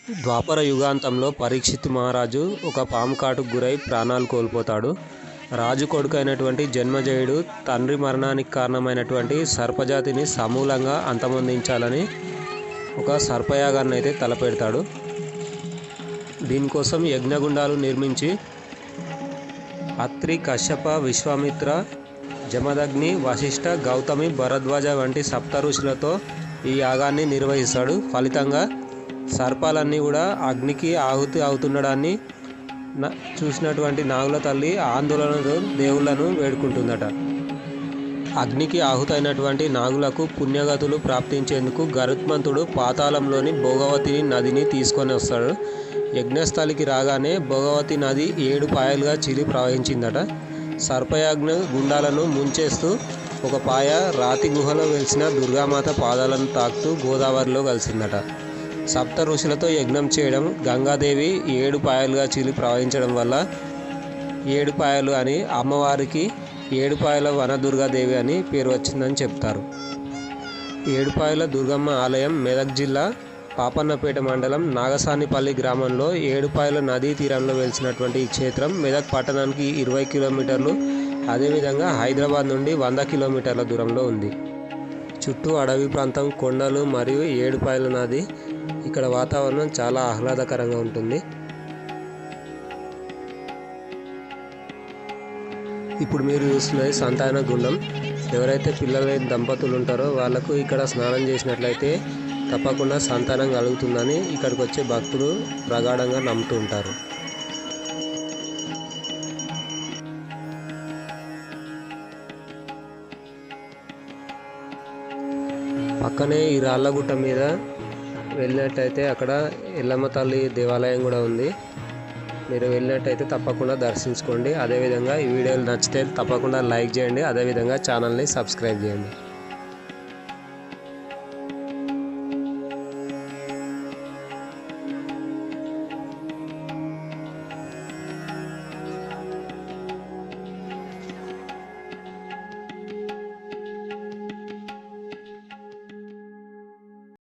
ద్వాపర యుగాంతంలో పరీక్షిత్ మహారాజు ఒక పాము కాటుకు గురై ప్రాణాలు కోల్పోతాడు. రాజు కొడుకైనటువంటి జన్మజయుడు తండ్రి మరణానికి కారణమైనటువంటి సర్పజాతిని సమూలంగా అంతమొందించాలని ఒక సర్పయాగాన్ని అయితే తలపెడతాడు. దీనికోసం యజ్ఞగుండాలు నిర్మించి అత్రి, కశ్యప, విశ్వామిత్ర, జమదగ్ని, వశిష్ఠ, గౌతమి, భరద్వాజ వంటి సప్త ఋషులతో ఈ యాగాన్ని నిర్వహిస్తాడు. ఫలితంగా సర్పాలన్నీ కూడా అగ్నికి ఆహుతి అవుతుండడాన్ని చూసినటువంటి నాగుల తల్లి ఆందోళనతో దేవుళ్లను వేడుకుంటుందట. అగ్నికి ఆహుతైనటువంటి నాగులకు పుణ్యగతులు ప్రాప్తించేందుకు గరుత్మంతుడు పాతాళంలోని భోగవతి నదిని తీసుకొని వస్తాడు. యజ్ఞస్థలికి రాగానే భోగవతి నది 7 పాయలుగా చీలి ప్రవహించిందట. సర్పయాజ్ఞ గుండాలను ముంచేస్తూ ఒక పాయ రాతి గుహలో వెలిసిన దుర్గామాత పాదాలను తాకుతూ గోదావరిలో కలిసిందట. సప్త ఋషులతో యజ్ఞం చేయడం, గంగాదేవి 7 పాయలుగా చీలి ప్రవహించడం వల్ల 7 పాయలు అని అమ్మవారికి 7 పాయల వనదుర్గాదేవి అని పేరు వచ్చిందని చెప్తారు. 7 పాయల దుర్గమ్మ ఆలయం మెదక్ జిల్లా పాపన్నపేట మండలం నాగసానిపల్లి గ్రామంలో 7 పాయల నదీ తీరంలో వెలిసినటువంటి ఈ క్షేత్రం మెదక్ పట్టణానికి 20 కిలోమీటర్లు, అదేవిధంగా హైదరాబాద్ నుండి 100 కిలోమీటర్ల దూరంలో ఉంది. చుట్టూ అడవి ప్రాంతం, కొండలు మరియు 7 పాయల నది. ఇక్కడ వాతావరణం చాలా ఆహ్లాదకరంగా ఉంటుంది. ఇప్పుడు మీరు చూస్తున్నది సంతాన గుండం. ఎవరైతే పిల్లలు లేని దంపతులు ఉంటారో వాళ్ళకు ఇక్కడ స్నానం చేసినట్లయితే తప్పకుండా సంతానం కలుగుతుందని ఇక్కడికి వచ్చే భక్తులు ప్రగాఢంగా నమ్ముతూ ఉంటారు. పక్కనే ఈ రాళ్ళగుట్ట మీద వెళ్ళినట్టయితే అక్కడ ఎల్లమ్మ తల్లి దేవాలయం కూడా ఉంది. మీరు వెళ్ళినట్టయితే తప్పకుండా దర్శించుకోండి. అదేవిధంగా ఈ వీడియోలు నచ్చితే తప్పకుండా లైక్ చేయండి. అదేవిధంగా ఛానల్ని సబ్స్క్రైబ్ చేయండి.